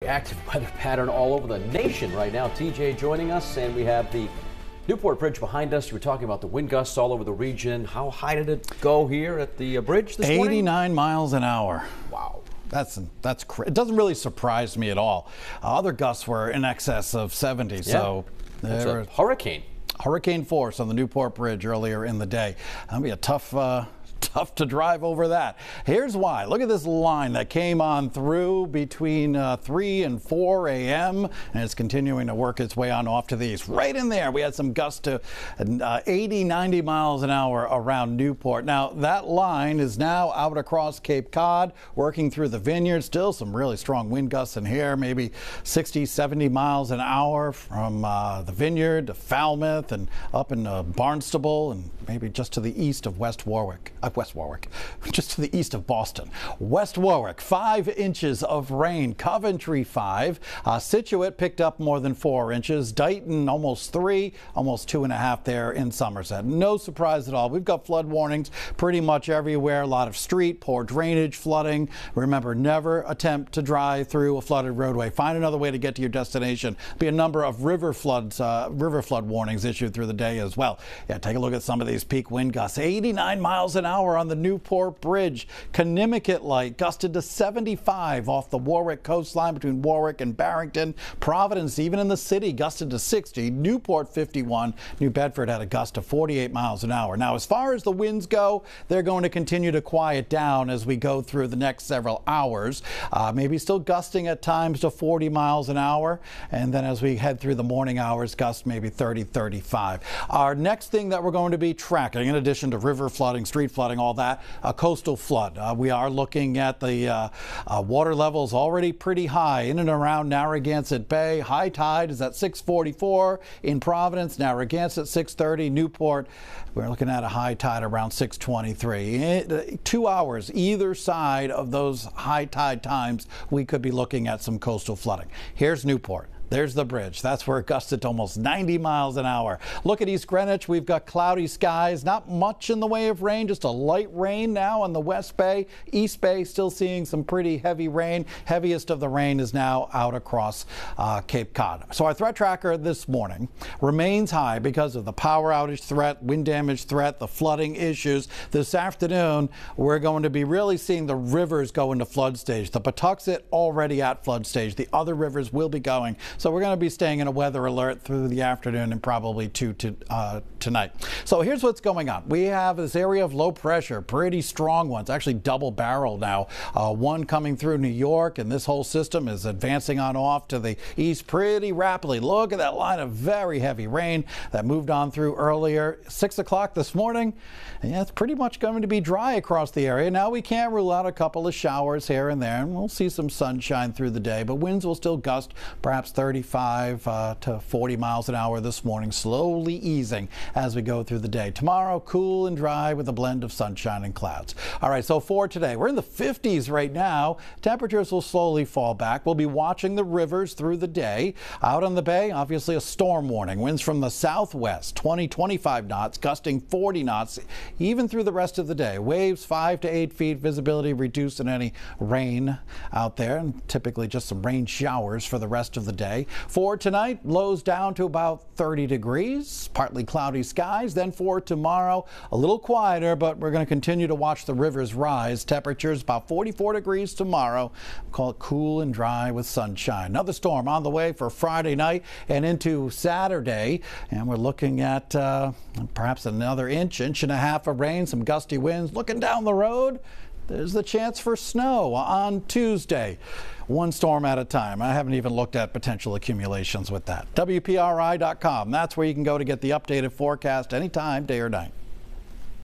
active weather pattern all over the nation right now. TJ joining us, and we have the Newport Bridge behind us. We're talking about the wind gusts all over the region. How high did it go here at the bridge this morning? 89 miles an hour. Wow. It doesn't really surprise me at all. Other gusts were in excess of 70, yeah. So that's a hurricane. Hurricane force on the Newport Bridge earlier in the day. That'll be a tough to drive over that. Here's why. Look at this line that came on through between 3 and 4 a.m. and it's continuing to work its way on off to the east. Right in there, we had some gusts to 80, 90 miles an hour around Newport. Now, that line is now out across Cape Cod, working through the vineyard. Still some really strong wind gusts in here, maybe 60, 70 miles an hour from the vineyard to Falmouth and up in Barnstable and maybe just to the east of West Warwick, just to the east of Boston. West Warwick, 5 inches of rain. Coventry, 5. Scituate picked up more than 4 inches. Dighton, almost 3, almost 2.5 there in Somerset. No surprise at all. We've got flood warnings pretty much everywhere. A lot of street, poor drainage, flooding. Remember, never attempt to drive through a flooded roadway. Find another way to get to your destination. Be a number of river flood warnings issued through the day as well. Yeah, take a look at some of these peak wind gusts. 89 miles an hour on the Newport Bridge. Conimicut light gusted to 75 off the Warwick coastline between Warwick and Barrington. Providence, even in the city, gusted to 60. Newport, 51. New Bedford had a gust of 48 miles an hour. Now, as far as the winds go, they're going to continue to quiet down as we go through the next several hours. Maybe still gusting at times to 40 miles an hour. And then as we head through the morning hours, gust maybe 30, 35. Our next thing that we're going to be tracking, in addition to river flooding, street flooding, all that, a coastal flood. We are looking at the water levels already pretty high in and around Narragansett Bay. High tide is at 6:44 in Providence, Narragansett 6:30, Newport. We're looking at a high tide around 6:23. 2 hours either side of those high tide times, we could be looking at some coastal flooding. Here's Newport. There's the bridge. That's where it gusted to almost 90 miles an hour. Look at East Greenwich. We've got cloudy skies. Not much in the way of rain, just a light rain now on the West Bay. East Bay still seeing some pretty heavy rain. Heaviest of the rain is now out across Cape Cod. So our threat tracker this morning remains high because of the power outage threat, wind damage threat, the flooding issues. This afternoon, we're going to be really seeing the rivers go into flood stage. The Patuxent already at flood stage. The other rivers will be going. So we're going to be staying in a weather alert through the afternoon and probably tonight. So here's what's going on. We have this area of low pressure, pretty strong ones, actually double barrel now. One coming through New York, and this whole system is advancing on off to the east pretty rapidly. Look at that line of very heavy rain that moved on through earlier. 6 o'clock this morning. Yeah, it's pretty much going to be dry across the area. Now we can't rule out a couple of showers here and there, and we'll see some sunshine through the day, but winds will still gust perhaps 35 to 40 miles an hour this morning, slowly easing as we go through the day. Tomorrow, cool and dry with a blend of sunshine and clouds. All right, so for today, we're in the 50s right now. Temperatures will slowly fall back. We'll be watching the rivers through the day. Out on the bay, obviously a storm warning. Winds from the southwest, 20, 25 knots, gusting 40 knots, even through the rest of the day. Waves 5 to 8 feet, visibility reduced in any rain out there, and typically just some rain showers for the rest of the day. For tonight, lows down to about 30 degrees, partly cloudy skies. Then for tomorrow, a little quieter, but we're going to continue to watch the rivers rise. Temperatures about 44 degrees tomorrow. We'll call it cool and dry with sunshine. Another storm on the way for Friday night and into Saturday. And we're looking at perhaps another inch and a half of rain, some gusty winds. Looking down the road, there's the chance for snow on Tuesday. One storm at a time. I haven't even looked at potential accumulations with that. WPRI.com. That's where you can go to get the updated forecast anytime, day or night.